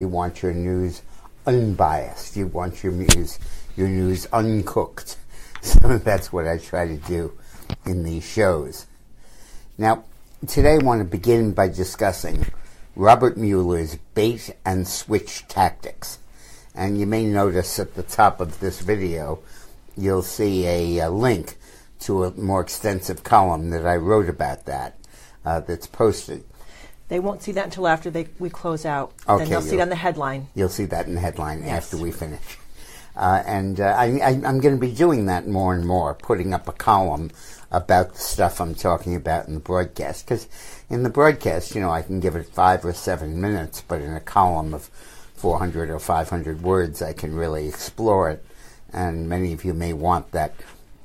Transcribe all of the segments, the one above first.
You want your news unbiased. You want your news uncooked. So that's what I try to do in these shows. Now, today I want to begin by discussing Robert Mueller's bait and switch tactics. And you may notice at the top of this video, you'll see a link to a more extensive column that I wrote about that, that's posted. They won't see that until after we close out. Okay, then they'll see it on the headline. You'll see that in the headline Yes. after we finish. I'm going to be doing that more and more, putting up a column about the stuff I'm talking about in the broadcast. Because in the broadcast, I can give it 5 or 7 minutes, but in a column of 400 or 500 words, I can really explore it. And many of you may want that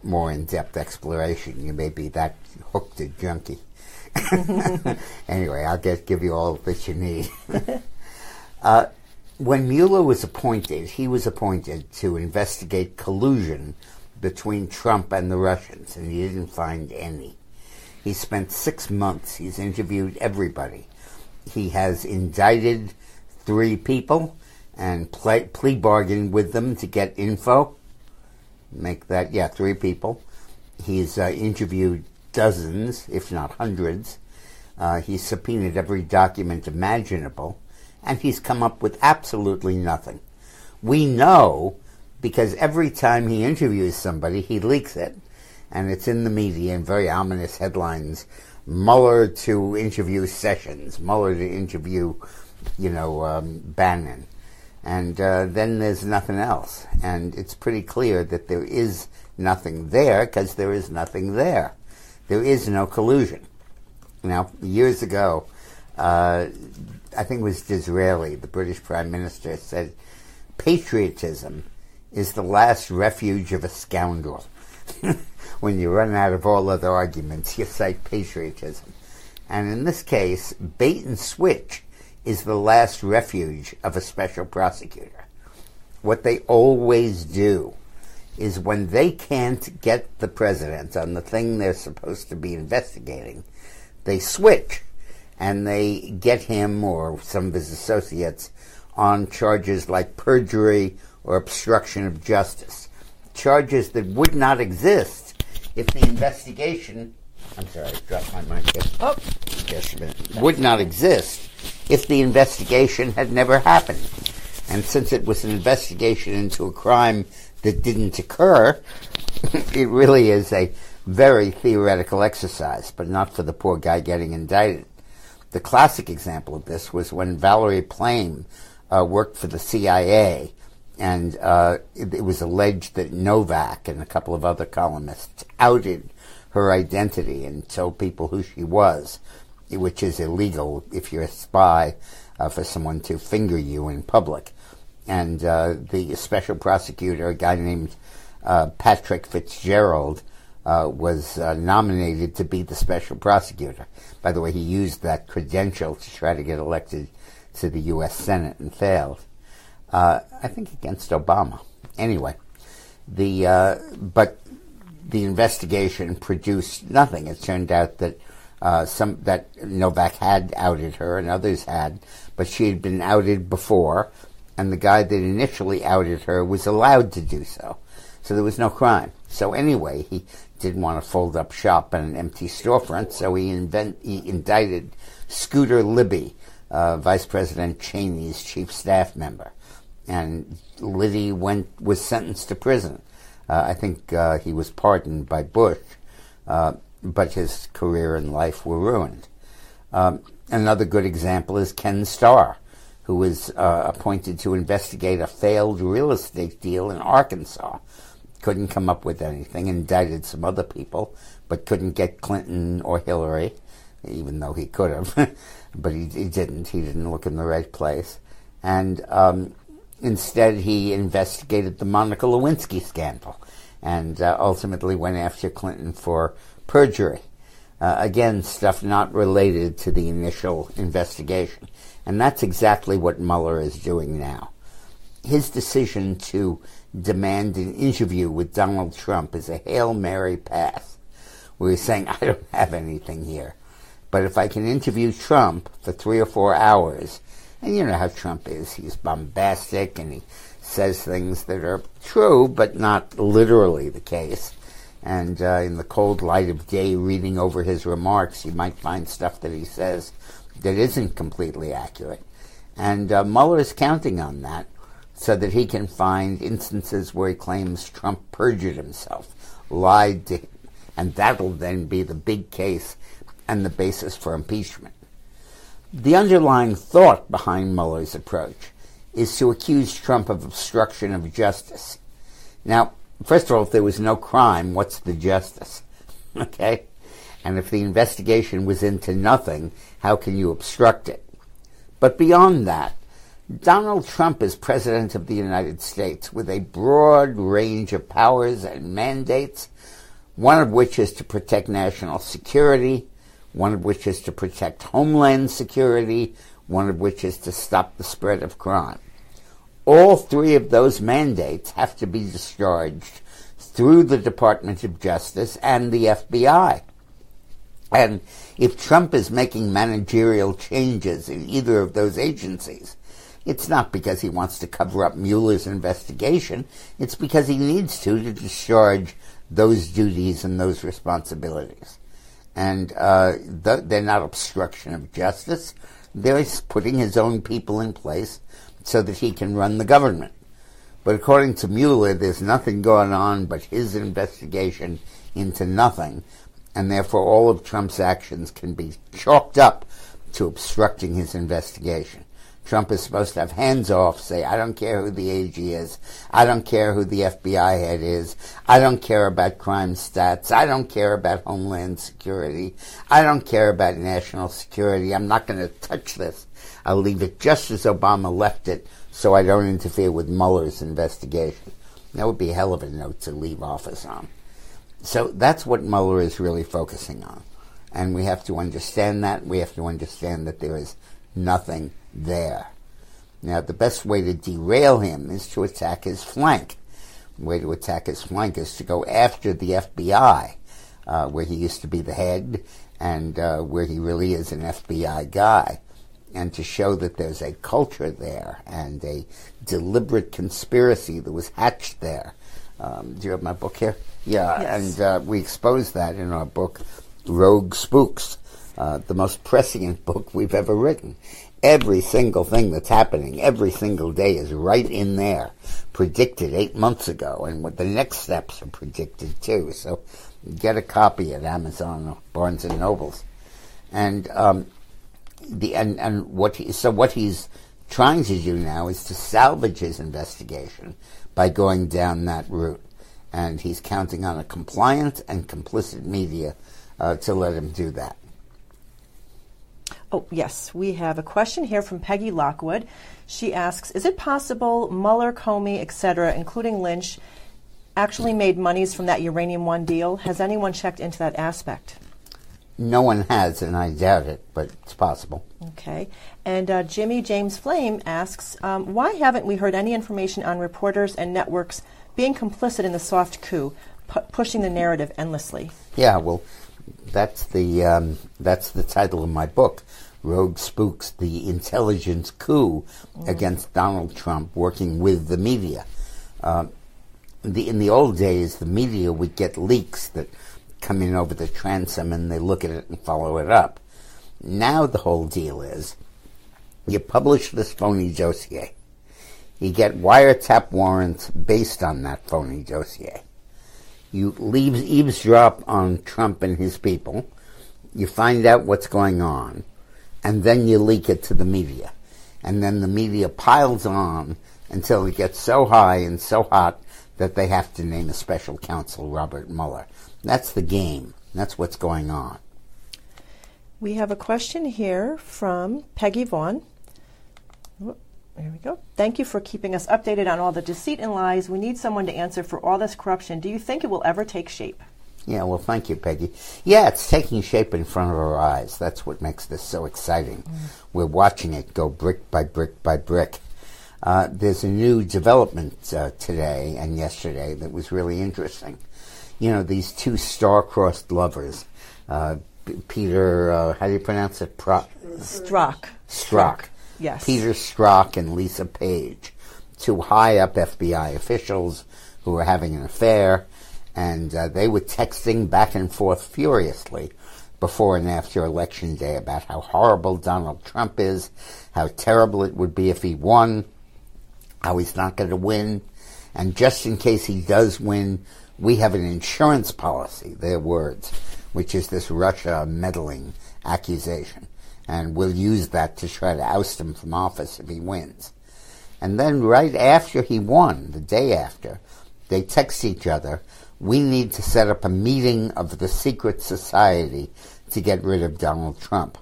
more in-depth exploration. You may be that hooked a junkie. Anyway, I'll give you all that you need. When Mueller was appointed, he was appointed to investigate collusion between Trump and the Russians, and he didn't find any. He spent 6 months. He's interviewed everybody. He has indicted 3 people and plea bargained with them to get info. Make that, 3 people. He's interviewed dozens, if not hundreds. He's subpoenaed every document imaginable, and he's come up with absolutely nothing. We know because every time he interviews somebody, he leaks it, and it's in the media in very ominous headlines. Muller to interview Sessions, Muller to interview, Bannon. And then there's nothing else. And it's pretty clear that there is nothing there because there is nothing there. There is no collusion. Now, years ago, I think it was Disraeli, the British Prime Minister, said, patriotism is the last refuge of a scoundrel. When you run out of all other arguments, you cite patriotism. And in this case, bait and switch is the last refuge of a special prosecutor. What they always do is when they can't get the president on the thing they're supposed to be investigating, they switch and they get him or some of his associates on charges like perjury or obstruction of justice. Charges that would not exist if the investigation... I'm sorry, I dropped my mic here. Oh. Just a minute. Would not exist if the investigation had never happened. And since it was an investigation into a crime that didn't occur, it really is a very theoretical exercise, but not for the poor guy getting indicted. The classic example of this was when Valerie Plame worked for the CIA, and it was alleged that Novak and a couple of other columnists outed her identity and told people who she was, which is illegal if you're a spy for someone to finger you in public. And the special prosecutor, a guy named Patrick Fitzgerald, was nominated to be the special prosecutor. By the way, he used that credential to try to get elected to the U.S. Senate and failed. I think against Obama. Anyway, but the investigation produced nothing. It turned out that that Novak had outed her and others had, but she had been outed before, and the guy that initially outed her was allowed to do so. So there was no crime. So anyway, he didn't want to fold up shop in an empty storefront, so he indicted Scooter Libby, Vice President Cheney's chief staff member. And Liddy was sentenced to prison. I think he was pardoned by Bush, but his career and life were ruined. Another good example is Ken Starr, who was appointed to investigate a failed real estate deal in Arkansas. Couldn't come up with anything, indicted some other people, but couldn't get Clinton or Hillary, even though he could have. But he didn't. He didn't look in the right place. And instead, he investigated the Monica Lewinsky scandal and ultimately went after Clinton for perjury. Again, stuff not related to the initial investigation. And that's exactly what Mueller is doing now. His decision to demand an interview with Donald Trump is a Hail Mary pass, where he's saying, I don't have anything here. But if I can interview Trump for 3 or 4 hours And you know how Trump is. He's bombastic and he says things that are true, but not literally the case. And in the cold light of day, reading over his remarks, you might find stuff that he says that isn't completely accurate. And Mueller is counting on that so that he can find instances where he claims Trump perjured himself, lied to him, and that'll then be the big case and the basis for impeachment. The underlying thought behind Mueller's approach is to accuse Trump of obstruction of justice. Now, first of all, if there was no crime, what's the justice? Okay? And if the investigation was into nothing, how can you obstruct it? But beyond that, Donald Trump is President of the United States with a broad range of powers and mandates, one of which is to protect national security, one of which is to protect homeland security, one of which is to stop the spread of crime. All three of those mandates have to be discharged through the Department of Justice and the FBI. And if Trump is making managerial changes in either of those agencies, it's not because he wants to cover up Mueller's investigation. It's because he needs to discharge those duties and those responsibilities. And they're not obstruction of justice. They're putting his own people in place so that he can run the government. But according to Mueller, there's nothing going on but his investigation into nothing, and therefore all of Trump's actions can be chalked up to obstructing his investigation. Trump is supposed to have hands off, say, I don't care who the AG is, I don't care who the FBI head is, I don't care about crime stats, I don't care about homeland security, I don't care about national security, I'm not going to touch this. I'll leave it just as Obama left it so I don't interfere with Mueller's investigation. That would be a hell of a note to leave office on. So that's what Mueller is really focusing on. And we have to understand that. We have to understand that there is nothing there. Now, the best way to derail him is to attack his flank. The way to attack his flank is to go after the FBI, where he used to be the head and where he really is an FBI guy, and to show that there's a culture there and a deliberate conspiracy that was hatched there. Do you have my book here? Yeah, yes. And we exposed that in our book, Rogue Spooks, the most prescient book we've ever written. Every single thing that's happening every single day is right in there, predicted 8 months ago, and what the next steps are predicted too. So get a copy at Amazon or Barnes and Nobles. And what he's trying to do now is to salvage his investigation by going down that route. And he's counting on a compliant and complicit media to let him do that. Oh, yes. We have a question here from Peggy Lockwood. She asks, is it possible Mueller, Comey, etc., including Lynch, actually made monies from that Uranium One deal? Has anyone checked into that aspect? No one has, and I doubt it, but it's possible. Okay. And Jimmy James Flame asks, why haven't we heard any information on reporters and networks being complicit in the soft coup, pushing the narrative endlessly? Yeah, well, that's the title of my book, Rogue Spooks, the intelligence coup against Donald Trump, working with the media. In the old days, the media would get leaks that come in over the transom and they look at it and follow it up. Now the whole deal is, you publish this phony dossier. You get wiretap warrants based on that phony dossier. You eavesdrop on Trump and his people. You find out what's going on. And then you leak it to the media. And then the media piles on until it gets so high and so hot that they have to name a special counsel, Robert Mueller. That's the game. That's what's going on. We have a question here from Peggy Vaughn. There we go. Thank you for keeping us updated on all the deceit and lies. We need someone to answer for all this corruption. Do you think it will ever take shape? Yeah, well, thank you, Peggy. Yeah, it's taking shape in front of our eyes. That's what makes this so exciting. We're watching it go brick by brick by brick. There's a new development today and yesterday that was really interesting. You know, these two star-crossed lovers, Peter, how do you pronounce it? Strzok. Yes. Peter Strzok and Lisa Page, two high-up FBI officials who were having an affair, and they were texting back and forth furiously before and after Election Day about how horrible Donald Trump is, how terrible it would be if he won, how he's not going to win, and just in case he does win, we have an insurance policy, their words, which is this Russia meddling accusation, and we'll use that to try to oust him from office if he wins. And then right after he won, the day after, they text each other, we need to set up a meeting of the secret society to get rid of Donald Trump.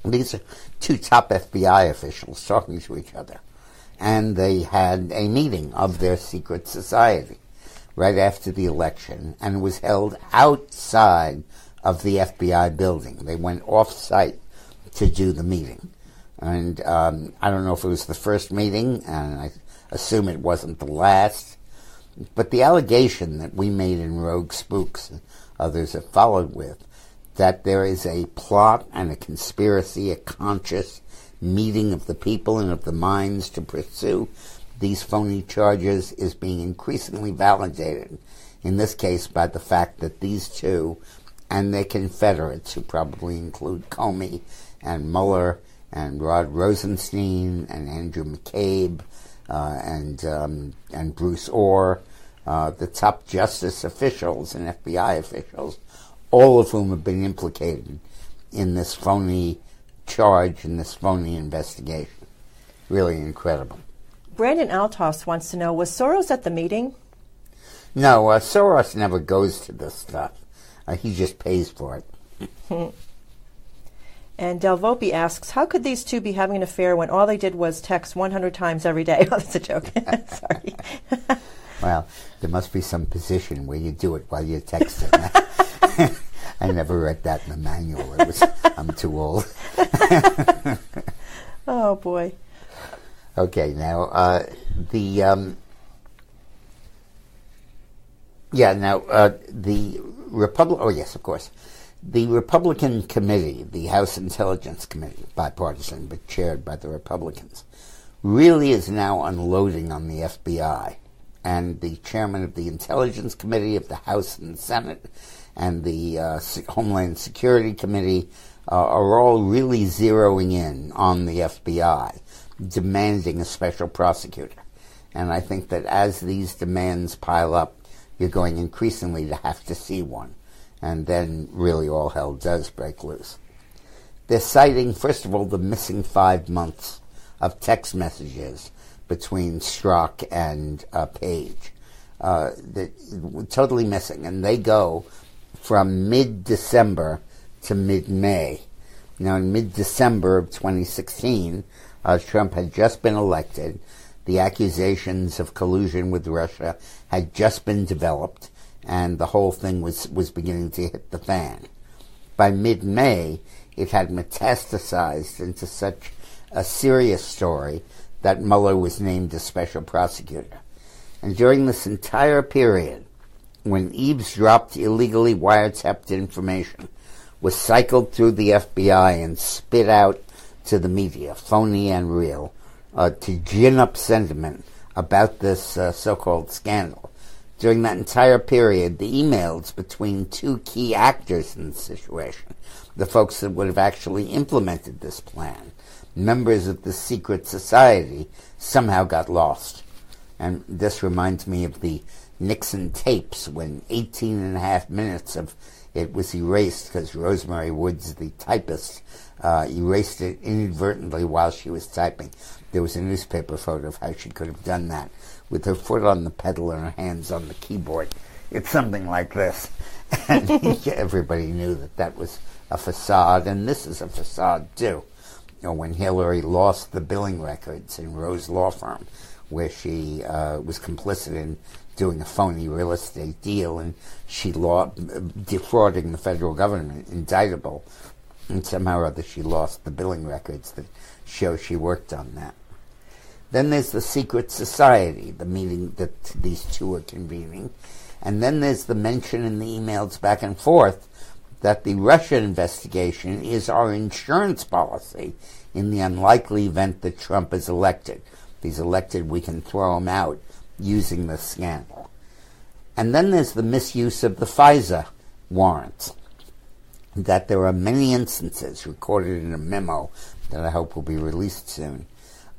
These are two top FBI officials talking to each other. And they had a meeting of their secret society right after the election, and it was held outside of the FBI building. They went off-site to do the meeting. And I don't know if it was the first meeting, and I assume it wasn't the last, but the allegation that we made in Rogue Spooks and others have followed with, that there is a plot and a conspiracy, a conscious meeting of the people and of the minds to pursue these phony charges, is being increasingly validated, in this case by the fact that these two and their confederates, who probably include Comey and Muller and Rod Rosenstein and Andrew McCabe and Bruce Orr, the top justice officials and FBI officials, all of whom have been implicated in this phony charge, in this phony investigation. Really incredible. Brandon Altos wants to know, was Soros at the meeting? No, Soros never goes to this stuff. He just pays for it. And Del Volpe asks, how could these two be having an affair when all they did was text 100 times every day? Oh, that's a joke. Sorry. Well, there must be some position where you do it while you're texting. I never read that in the manual. I'm too old. Oh, boy. Okay, now, the Republican, oh yes, of course, the Republican committee, the House Intelligence Committee, bipartisan but chaired by the Republicans, really is now unloading on the FBI. And the chairman of the Intelligence Committee of the House and the Senate and the Homeland Security Committee are all really zeroing in on the FBI, demanding a special prosecutor. And I think that as these demands pile up, you're going increasingly to have to see one. And then really all hell does break loose. They're citing, first of all, the missing 5 months of text messages between Strzok and Page. Totally missing. And they go from mid-December to mid-May. Now, in mid-December of 2016, Trump had just been elected. The accusations of collusion with Russia had just been developed, and the whole thing was beginning to hit the fan. By mid-May, it had metastasized into such a serious story that Mueller was named as special prosecutor. And during this entire period, when eavesdropped, illegally wiretapped information was cycled through the FBI and spit out to the media, phony and real, to gin up sentiment about this so-called scandal. During that entire period, the emails between two key actors in the situation, the folks that would have actually implemented this plan, members of the secret society, somehow got lost. And this reminds me of the Nixon tapes, when 18 and a half minutes of it was erased because Rosemary Woods, the typist, erased it inadvertently while she was typing. There was a newspaper photo of how she could have done that with her foot on the pedal and her hands on the keyboard. It's something like this. And everybody knew that that was a facade, and this is a facade too. You know, when Hillary lost the billing records in Rose Law Firm, where she was complicit in doing a phony real estate deal, and she defrauding the federal government, indictable, and somehow or other she lost the billing records that show she worked on that. Then there's the secret society, the meeting that these two are convening, and then there's the mention in the emails back and forth that the Russia investigation is our insurance policy in the unlikely event that Trump is elected. If he's elected, we can throw him out using this scandal. And then there's the misuse of the FISA warrants, that there are many instances recorded in a memo that I hope will be released soon,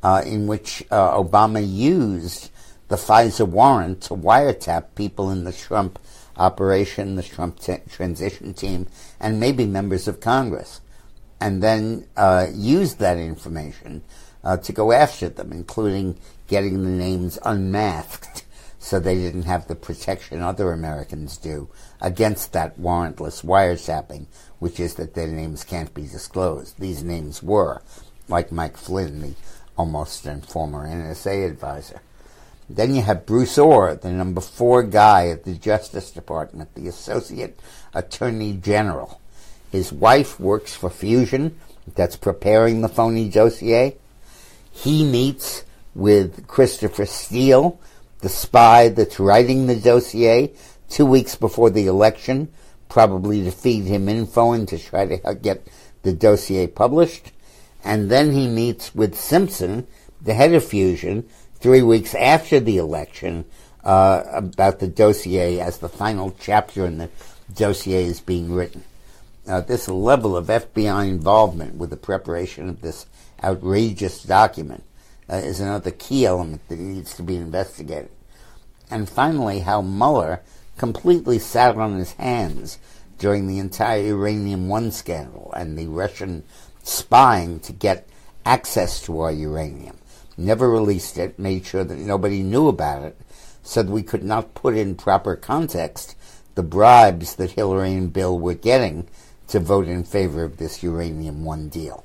in which Obama used the FISA warrant to wiretap people in the Trump operation, the Trump transition team, and maybe members of Congress, and then used that information to go after them, including getting the names unmasked so they didn't have the protection other Americans do against that warrantless wiretapping, which is that their names can't be disclosed. These names were, like Mike Flynn, the almost and former NSA advisor. Then you have Bruce Orr, the number 4 guy at the Justice Department, the Associate Attorney General. His wife works for Fusion, that's preparing the phony dossier. He meets with Christopher Steele, the spy that's writing the dossier, 2 weeks before the election, probably to feed him info and to try to get the dossier published. And then he meets with Simpson, the head of Fusion, 3 weeks after the election, about the dossier as the final chapter in the dossier is being written. This level of FBI involvement with the preparation of this outrageous document is another key element that needs to be investigated. And finally, how Mueller completely sat on his hands during the entire Uranium One scandal and the Russian spying to get access to our uranium. Never released it, made sure that nobody knew about it, so that we could not put in proper context the bribes that Hillary and Bill were getting to vote in favor of this Uranium One deal.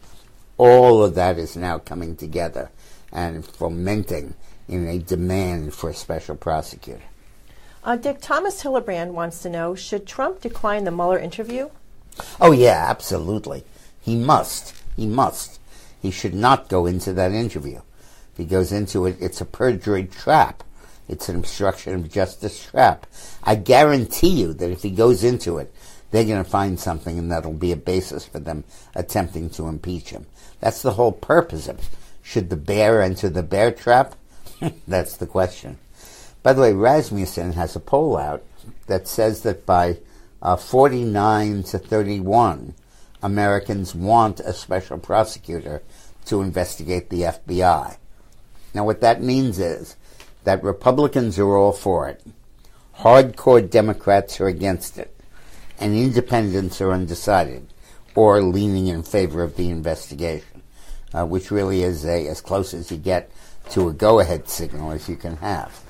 All of that is now coming together and fomenting in a demand for a special prosecutor. Dick, Thomas Hillenbrand wants to know, should Trump decline the Mueller interview? Oh, yeah, absolutely. He must. He must. He should not go into that interview. If he goes into it, it's a perjury trap. It's an obstruction of justice trap. I guarantee you that if he goes into it, they're going to find something, and that'll be a basis for them attempting to impeach him. That's the whole purpose of it. Should the bear enter the bear trap? That's the question. By the way, Rasmussen has a poll out that says that by 49 to 31, Americans want a special prosecutor to investigate the FBI. Now, what that means is that Republicans are all for it, hardcore Democrats are against it, and independents are undecided or leaning in favor of the investigation, which really is as close as you get to a go-ahead signal as you can have.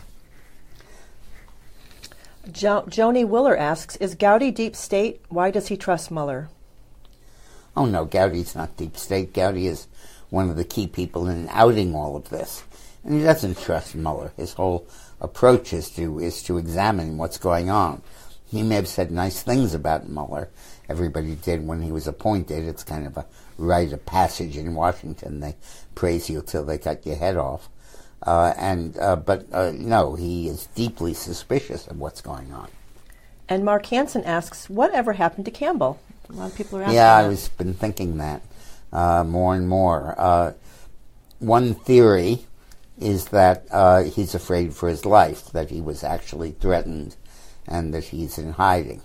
Joni Willer asks, is Gowdy deep state? Why does he trust Mueller? Oh, no, Gowdy's not deep state. Gowdy is one of the key people in outing all of this. And he doesn't trust Mueller. His whole approach is to examine what's going on. He may have said nice things about Mueller. Everybody did when he was appointed. It's kind of a rite of passage in Washington. They praise you till they cut your head off. But no, he is deeply suspicious of what's going on. And Mark Hansen asks, what ever happened to Campbell? A lot of people are asking that. I've been thinking that more and more. One theory is that he's afraid for his life, that he was actually threatened and that he's in hiding.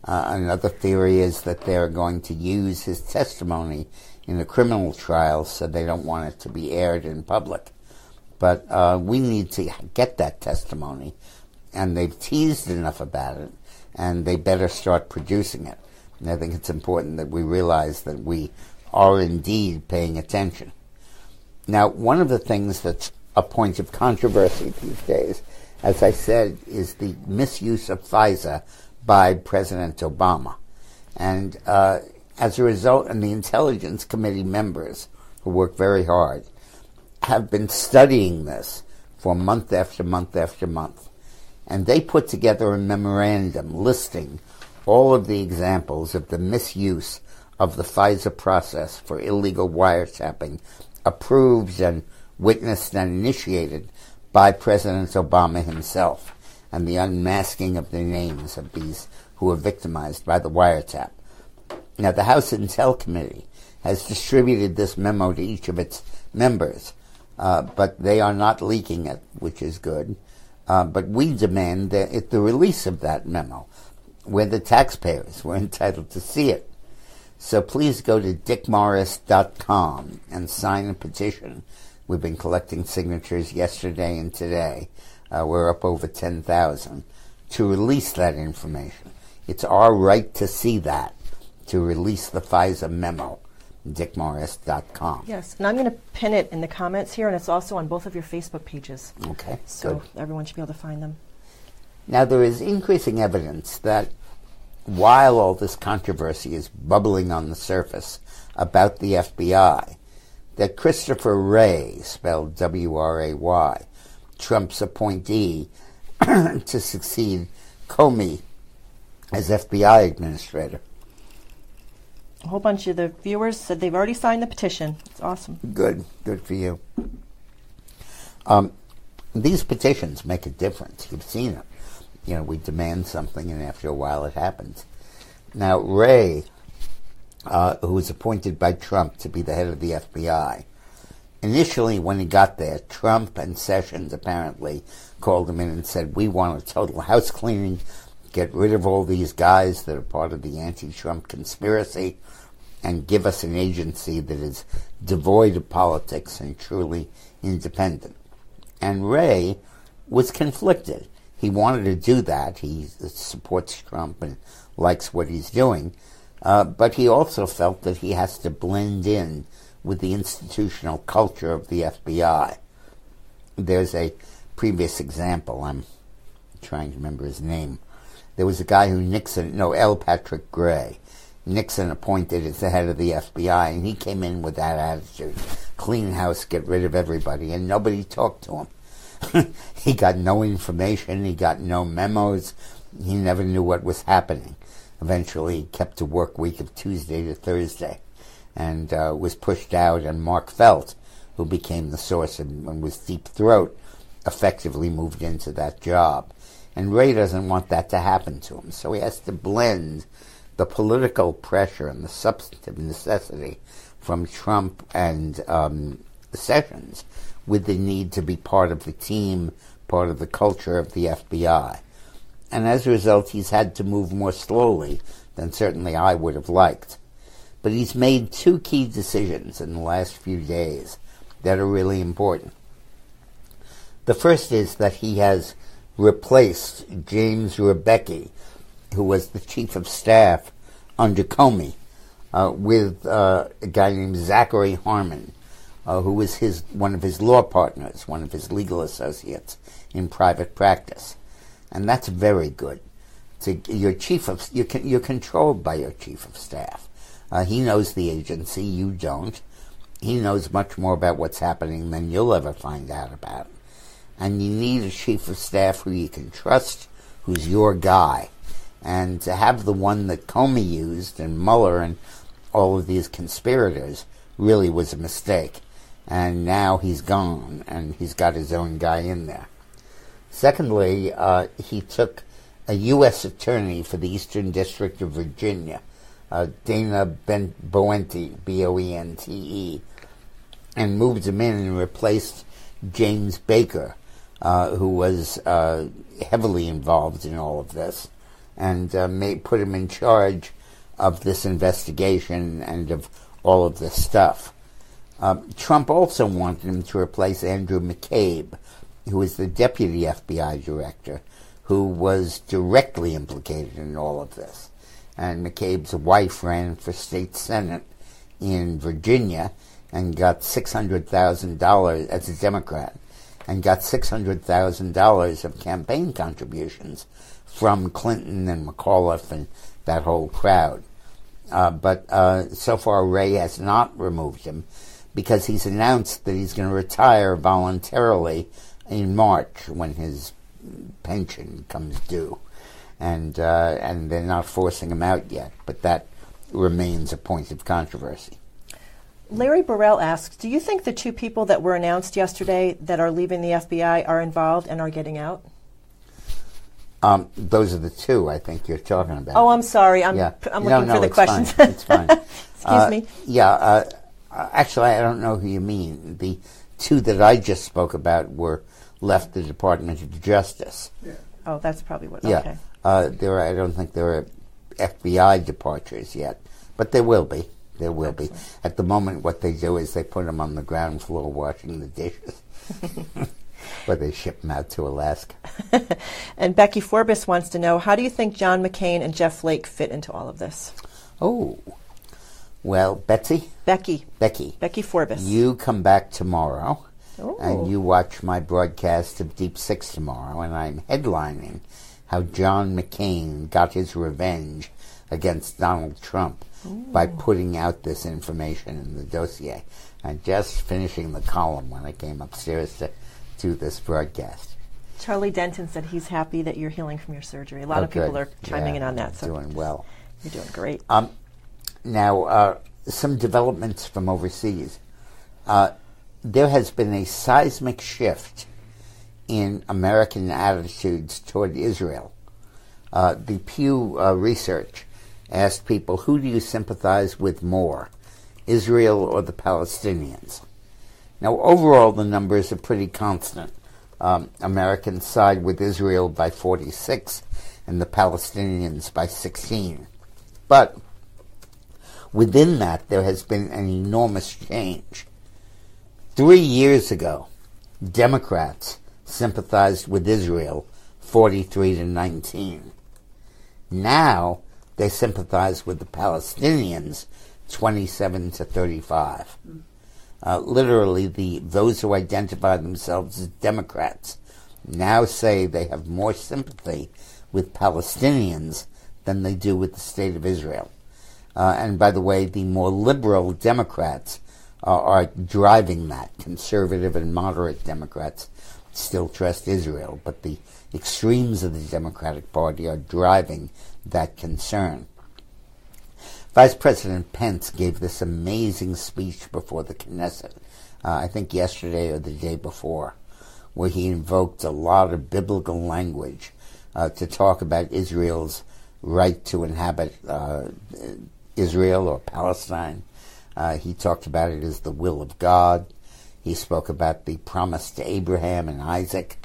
Another theory is that they're going to use his testimony in a criminal trial, so they don't want it to be aired in public. But we need to get that testimony, and they've teased enough about it, and they better start producing it. And I think it's important that we realize that we are indeed paying attention. Now, one of the things that's a point of controversy these days, as I said, is the misuse of FISA by President Obama. And as a result, and the Intelligence Committee members, who work very hard, have been studying this for month after month after month. And they put together a memorandum listing all of the examples of the misuse of the FISA process for illegal wiretapping, approved and witnessed and initiated by President Obama himself, and the unmasking of the names of these who were victimized by the wiretap. Now, the House Intel Committee has distributed this memo to each of its members, but they are not leaking it, which is good. But we demand the release of that memo, where the taxpayers were entitled to see it. So please go to dickmorris.com and sign a petition. We've been collecting signatures yesterday and today. We're up over 10,000 to release that information. It's our right to see that, to release the FISA memo. dickmorris.com. Yes, and I'm going to pin it in the comments here, and it's also on both of your Facebook pages. Okay, so good. Everyone should be able to find them. Now, there is increasing evidence that while all this controversy is bubbling on the surface about the FBI, that Christopher Wray, spelled W-R-A-Y, Trump's appointee to succeed Comey as FBI administrator. A whole bunch of the viewers said they've already signed the petition. It's awesome. Good for you. These petitions make a difference. You've seen it. You know, we demand something, and after a while it happens. Now, Wray, who was appointed by Trump to be the head of the FBI, initially when he got there, Trump and Sessions apparently called him in and said, we want a total house cleaning, get rid of all these guys that are part of the anti-Trump conspiracy, and give us an agency that is devoid of politics and truly independent. And Wray was conflicted. He wanted to do that. He supports Trump and likes what he's doing. But he also felt that he has to blend in with the institutional culture of the FBI. There's a previous example. I'm trying to remember his name. There was a guy who L. Patrick Gray. Nixon appointed as the head of the FBI, and he came in with that attitude. Clean house, get rid of everybody, and nobody talked to him. He got no information, he got no memos, he never knew what was happening. Eventually, he kept a work week of Tuesday to Thursday, and was pushed out, and Mark Felt, who became the source and was Deep Throat, effectively moved into that job. And Wray doesn't want that to happen to him, so he has to blend the political pressure and the substantive necessity from Trump and Sessions with the need to be part of the team, part of the culture of the FBI. And as a result, he's had to move more slowly than certainly I would have liked. But he's made two key decisions in the last few days that are really important. The first is that he has replaced James Rebecki, who was the chief of staff under Comey, with a guy named Zachary Harmon, who was one of his law partners, one of his legal associates in private practice. And that's very good. You're controlled by your chief of staff. He knows the agency, you don't. He knows much more about what's happening than you'll ever find out about. And you need a chief of staff who you can trust, who's your guy. And to have the one that Comey used, and Muller and all of these conspirators, really was a mistake. And now he's gone, and he's got his own guy in there. Secondly, he took a U.S. attorney for the Eastern District of Virginia, Dana Boente, B-O-E-N-T-E, and moved him in and replaced James Baker, who was heavily involved in all of this, and put him in charge of this investigation and of all of this stuff. Trump also wanted him to replace Andrew McCabe, who was the deputy FBI director, who was directly implicated in all of this. And McCabe's wife ran for state senate in Virginia and got $600,000 as a Democrat, and got $600,000 of campaign contributions from Clinton and McAuliffe and that whole crowd. But so far, Wray has not removed him because he's announced that he's going to retire voluntarily in March when his pension comes due. And they're not forcing him out yet, but that remains a point of controversy. Larry Burrell asks, do you think the two people that were announced yesterday that are leaving the FBI are involved and are getting out? Those are the two I think you're talking about. Oh, I'm sorry. I'm Yeah. looking for the it's questions. Fine. It's fine. Excuse me. Yeah. Actually, I don't know who you mean. The two that I just spoke about were left the Department of Justice. Yeah. Oh, that's probably what. Yeah. Okay. I don't think there are FBI departures yet, but there will be. There will be. At the moment, what they do is they put them on the ground floor washing the dishes. Or they ship them out to Alaska. And Becky Forbes wants to know, how do you think John McCain and Jeff Flake fit into all of this? Oh. Well, Becky, Becky Forbes. you come back tomorrow, Oh. and you watch my broadcast of Deep Six tomorrow, and I'm headlining how John McCain got his revenge against Donald Trump by putting out this information in the dossier. And just finishing the column when I came upstairs to do this broadcast. Charlie Denton said he's happy that you're healing from your surgery. A lot of people Good. are chiming in on that. So Doing well. you're doing great. Now, some developments from overseas. There has been a seismic shift in American attitudes toward Israel. The Pew Research asked people, who do you sympathize with more, Israel or the Palestinians? Now, overall, the numbers are pretty constant. Americans side with Israel by 46 and the Palestinians by 16. But within that, there has been an enormous change. 3 years ago, Democrats sympathized with Israel 43 to 19. Now, they sympathize with the Palestinians 27 to 35. Literally, those who identify themselves as Democrats now say they have more sympathy with Palestinians than they do with the State of Israel. And by the way, the more liberal Democrats are driving that. Conservative and moderate Democrats still trust Israel, but the extremes of the Democratic Party are driving that concern. Vice President Pence gave this amazing speech before the Knesset, I think yesterday or the day before, where he invoked a lot of biblical language to talk about Israel's right to inhabit Israel or Palestine. He talked about it as the will of God. He spoke about the promise to Abraham and Isaac,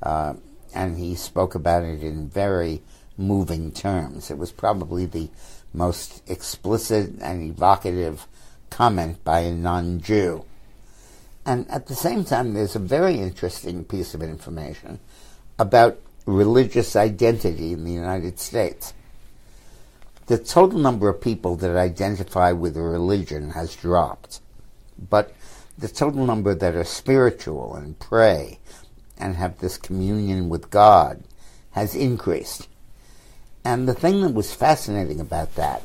and he spoke about it in very moving terms. It was probably the most explicit and evocative comment by a non-Jew. And at the same time, there's a very interesting piece of information about religious identity in the United States. The total number of people that identify with a religion has dropped, but the total number that are spiritual and pray and have this communion with God has increased. And the thing that was fascinating about that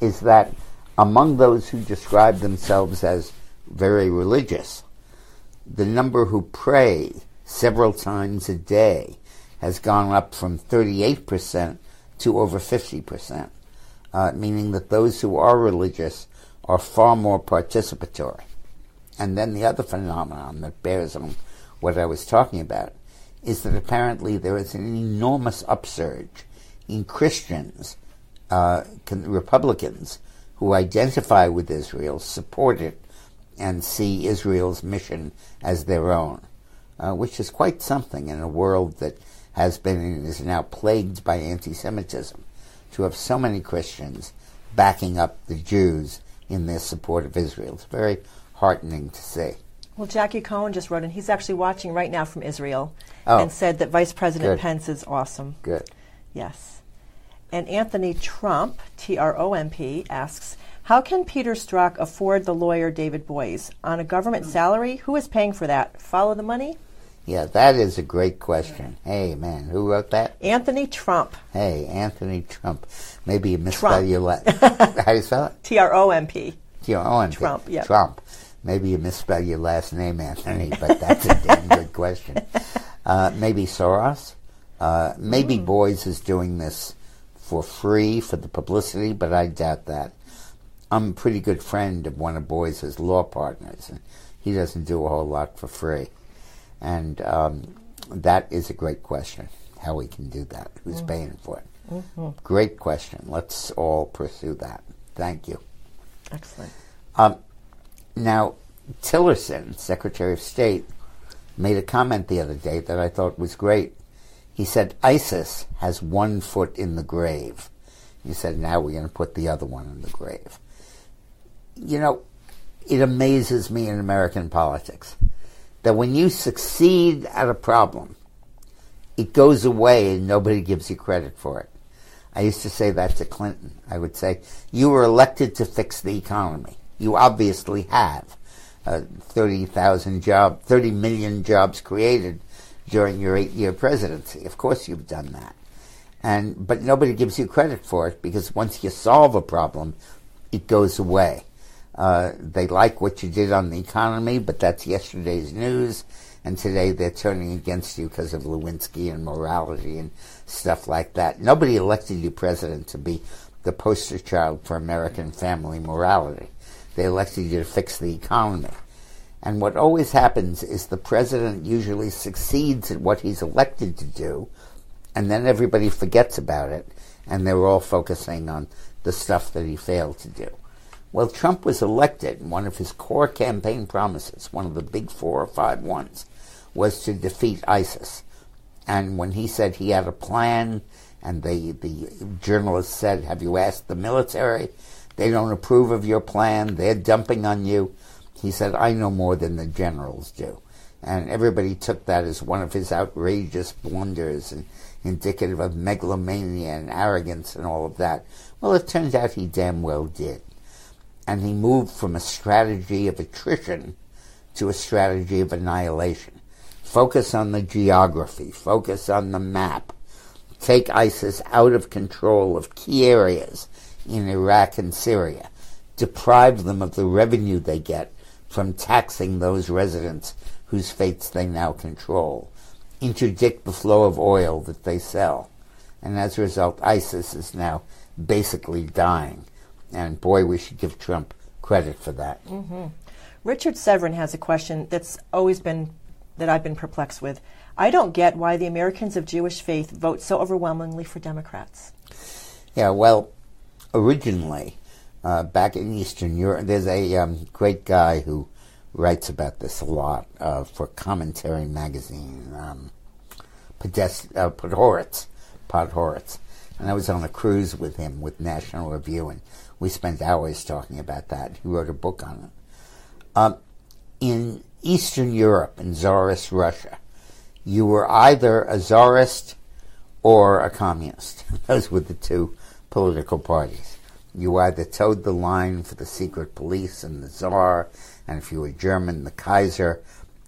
is that among those who describe themselves as very religious, the number who pray several times a day has gone up from 38% to over 50%, meaning that those who are religious are far more participatory. And then the other phenomenon that bears on what I was talking about is that apparently there is an enormous upsurge in Christians, Republicans, who identify with Israel, support it, and see Israel's mission as their own, which is quite something in a world that has been and is now plagued by anti-Semitism, to have so many Christians backing up the Jews in their support of Israel. It's very heartening to see. Well, Jackie Cohen just wrote in. He's actually watching right now from Israel and said that Vice President Pence is awesome. Good. Yes. And Anthony Trump, Tromp, asks, how can Peter Strzok afford the lawyer David Boies? On a government salary? Who is paying for that? Follow the money? Yeah, that is a great question. Hey, man, who wrote that? Anthony Trump. Hey, Anthony Trump. Maybe you misspelled your last... How do you spell it? Tromp. Trump. Trump, yeah. Trump. Maybe you misspelled your last name, Anthony, but that's a damn good question. Maybe Soros. Maybe Boies is doing this for free for the publicity, but I doubt that. I'm a pretty good friend of one of Boies' law partners, and he doesn't do a whole lot for free. And that is a great question. how we can do that. Who's paying for it? Great question. Let's all pursue that. Thank you. Excellent. Now, Tillerson, Secretary of State, made a comment the other day that I thought was great. He said, ISIS has one foot in the grave. He said, now we're going to put the other one in the grave. You know, it amazes me in American politics that when you succeed at a problem, it goes away and nobody gives you credit for it. I used to say that to Clinton. I would say, you were elected to fix the economy. You obviously have. 30 million jobs created during your 8-year presidency. Of course you've done that. But nobody gives you credit for it because once you solve a problem, it goes away. They like what you did on the economy, but that's yesterday's news, and today they're turning against you because of Lewinsky and morality and stuff like that. Nobody elected you president to be the poster child for American family morality. They elected you to fix the economy. And what always happens is the president usually succeeds at what he's elected to do, and then everybody forgets about it, and they're all focusing on the stuff that he failed to do. Well, Trump was elected, and one of his core campaign promises, one of the big 4 or 5 ones, was to defeat ISIS. And when he said he had a plan, and the journalist said, have you asked the military? They don't approve of your plan. They're dumping on you. He said, I know more than the generals do. And everybody took that as one of his outrageous blunders and indicative of megalomania and arrogance and all of that. Well, it turns out he damn well did. And he moved from a strategy of attrition to a strategy of annihilation. Focus on the geography. Focus on the map. Take ISIS out of control of key areas in Iraq and Syria. Deprive them of the revenue they get from taxing those residents whose fates they now control. Interdict the flow of oil that they sell. And as a result, ISIS is now basically dying. And boy, we should give Trump credit for that. Mm-hmm. Richard Severin has a question that I've been perplexed with. I don't get why the Americans of Jewish faith vote so overwhelmingly for Democrats. Yeah, well, originally, back in Eastern Europe, there's a great guy who writes about this a lot for Commentary magazine, Podhoretz. And I was on a cruise with him with National Review, and we spent hours talking about that. He wrote a book on it. In Eastern Europe, in Tsarist Russia, you were either a Tsarist or a communist. Those were the two political parties. You either towed the line for the secret police and the Tsar, and if you were German, the Kaiser,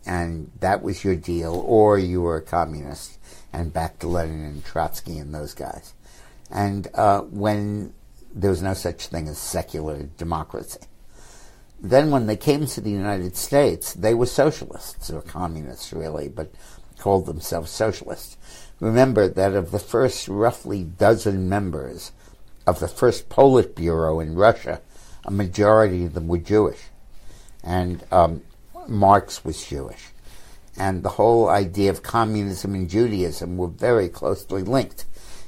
and that was your deal, or you were a communist and backed Lenin and Trotsky and those guys. And when there was no such thing as secular democracy. Then when they came to the United States, they were socialists, or communists really, but called themselves socialists. Remember that of the first roughly dozen members of the first Politburo in Russia, a majority of them were Jewish. And Marx was Jewish. And the whole idea of communism and Judaism were very closely linked.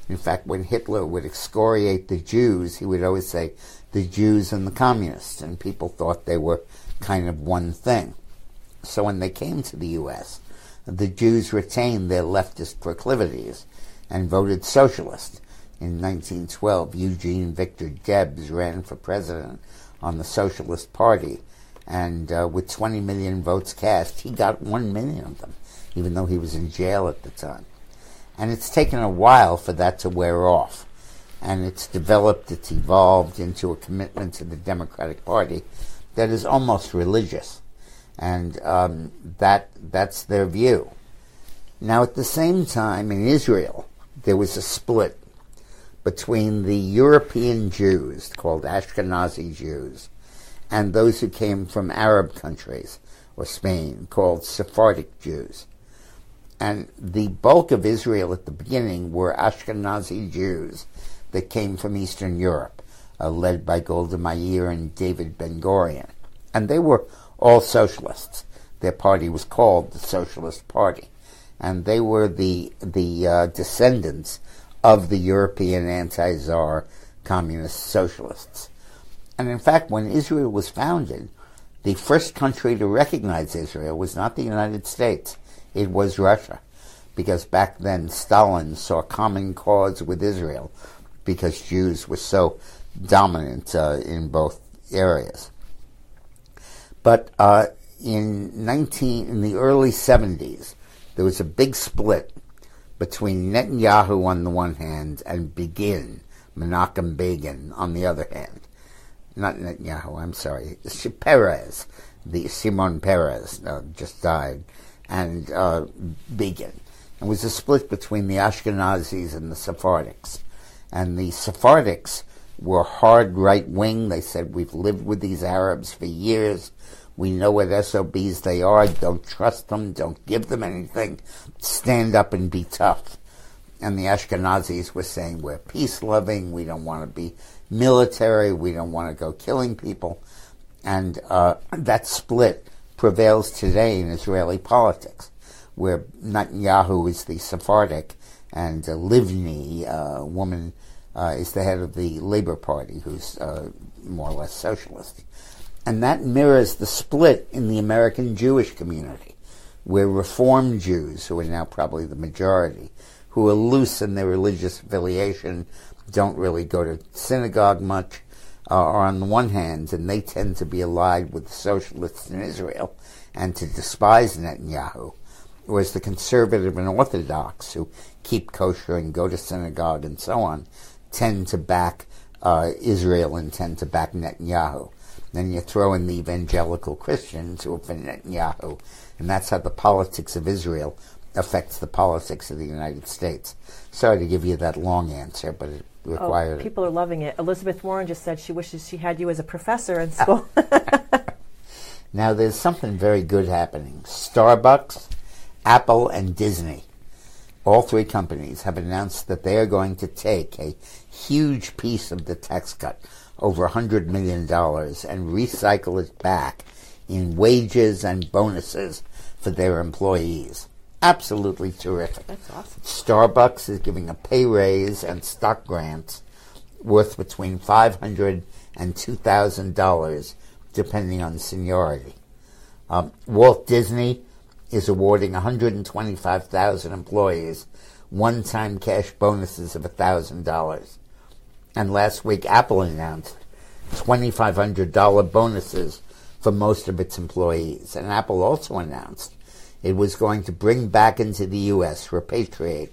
In fact, when Hitler would excoriate the Jews, he would always say, the Jews and the communists, and people thought they were kind of one thing. So when they came to the U.S., the Jews retained their leftist proclivities and voted socialist. In 1912, Eugene Victor Debs ran for president on the Socialist Party, and with 20 million votes cast, he got 1 million of them, even though he was in jail at the time. And it's taken a while for that to wear off. And it's evolved into a commitment to the Democratic Party that is almost religious. And that's their view. Now, at the same time, in Israel, there was a split between the European Jews, called Ashkenazi Jews, and those who came from Arab countries, or Spain, called Sephardic Jews. And the bulk of Israel at the beginning were Ashkenazi Jews that came from Eastern Europe, led by Golda Meir and David Ben-Gurion. And they were all socialists. Their party was called the Socialist Party. and they were the descendants of the European anti-Tsar communist socialists. And in fact, when Israel was founded, the first country to recognize Israel was not the United States, it was Russia, because back then Stalin saw common cause with Israel because Jews were so dominant in both areas. But in the early 70s, there was a big split between Netanyahu on the one hand and Menachem Begin on the other hand. Not Netanyahu, I'm sorry, Peres, Shimon Peres just died, and Begin. It was a split between the Ashkenazis and the Sephardics. And the Sephardics were hard right-wing. They said, we've lived with these Arabs for years. We know what SOBs they are. Don't trust them. Don't give them anything. Stand up and be tough. And the Ashkenazis were saying, we're peace-loving. We don't want to be military. We don't want to go killing people. And that split prevails today in Israeli politics, where Netanyahu is the Sephardic and Livni, a woman, is the head of the Labour Party, who's more or less socialist. And that mirrors the split in the American Jewish community, where Reform Jews, who are now probably the majority, who are loose in their religious affiliation, don't really go to synagogue much, are on the one hand, and they tend to be allied with the socialists in Israel and to despise Netanyahu, whereas the conservative and Orthodox, who keep kosher and go to synagogue and so on, tend to back Israel and tend to back Netanyahu. Then you throw in the evangelical Christians who are for Netanyahu, and that's how the politics of Israel affects the politics of the United States. Sorry to give you that long answer, but it required people are loving it. Elizabeth Warren just said she wishes she had you as a professor in school. Now, there's something very good happening. Starbucks, Apple, and Disney, all three companies, have announced that they are going to take a huge piece of the tax cut, over $100 million, and recycle it back in wages and bonuses for their employees. Absolutely terrific. That's awesome. Starbucks is giving a pay raise and stock grants worth between $500 and $2,000, depending on seniority. Walt Disney is awarding 125,000 employees one-time cash bonuses of $1,000. And last week, Apple announced $2,500 bonuses for most of its employees. And Apple also announced it was going to bring back into the U.S., repatriate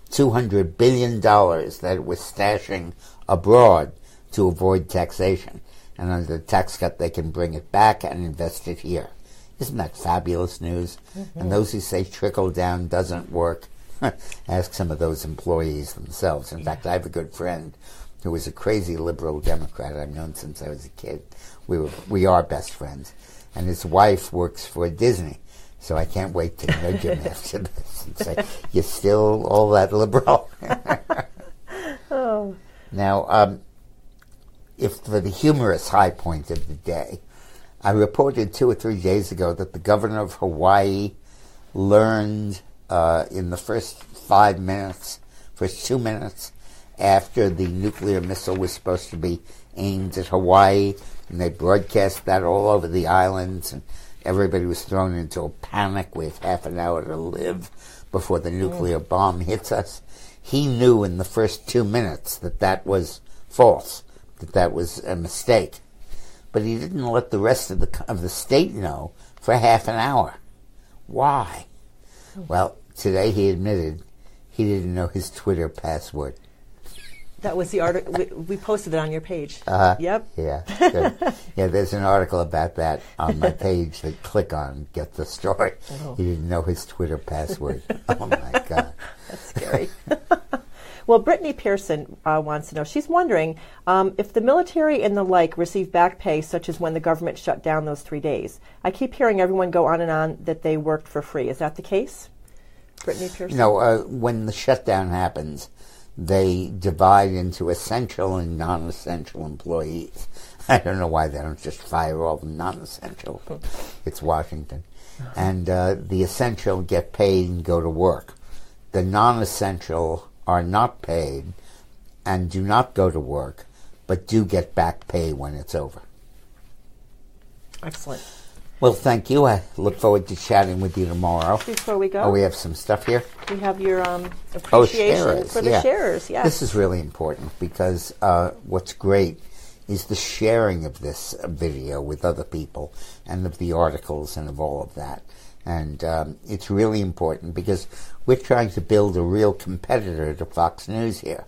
$200 billion that it was stashing abroad to avoid taxation. And under the tax cut, they can bring it back and invest it here. Isn't that fabulous news? Mm-hmm. And those who say trickle down doesn't work, ask some of those employees themselves. In fact, I have a good friend who was a crazy liberal Democrat I've known since I was a kid. We are best friends. And his wife works for Disney. So I can't wait to nudge him after this and say, you're still all that liberal? Oh. Now, if for the humorous high point of the day, I reported 2 or 3 days ago that the governor of Hawaii learned in the first 2 minutes, after the nuclear missile was supposed to be aimed at Hawaii, and they broadcast that all over the islands, and everybody was thrown into a panic. We have half an hour to live before the nuclear bomb hits us. He knew in the first 2 minutes that that was false, that that was a mistake. But he didn't let the rest of the state know for half an hour. Why? Well, today he admitted he didn't know his Twitter password. That was the article. We posted it on your page. Yep. Yeah, good. Yeah, there's an article about that on my page that click on, get the story. Oh. He didn't know his Twitter password. Oh, my God. That's scary. Well, Brittany Pearson wants to know, she's wondering if the military and the like receive back pay, such as when the government shut down those 3 days. I keep hearing everyone go on and on that they worked for free. Is that the case? Brittany Pearson? No, when the shutdown happens, they divide into essential and non-essential employees. I don't know why they don't just fire all the non-essential. It's Washington. and the essential get paid and go to work. The non-essential are not paid and do not go to work, but do get back pay when it's over. Excellent. Well, thank you. I look forward to chatting with you tomorrow. Before we go, Oh, we have some stuff here? we have your appreciation sharers, for the yeah. sharers. Yes. This is really important because what's great is the sharing of this video with other people and of the articles and of all of that. And it's really important because we're trying to build a real competitor to Fox News here.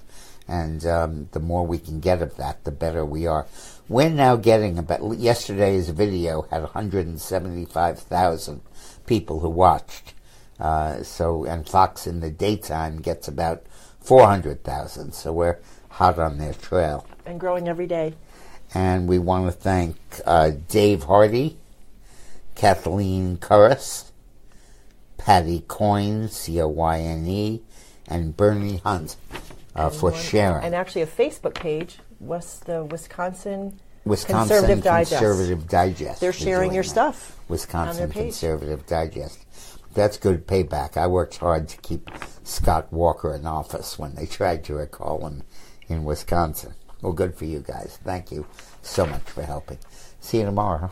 And the more we can get of that, the better we are. We're now getting about, yesterday's video had 175,000 people who watched. And Fox in the daytime gets about 400,000. So we're hot on their trail. And growing every day. And we want to thank Dave Hardy, Kathleen Curris, Patty Coyne, Coyne, and Bernie Hunt for sharing. And actually a Facebook page, the Wisconsin Conservative Digest. They're sharing your stuff. Wisconsin Conservative Digest. That's good payback. I worked hard to keep Scott Walker in office when they tried to recall him in Wisconsin. Well, good for you guys. Thank you so much for helping. See you tomorrow.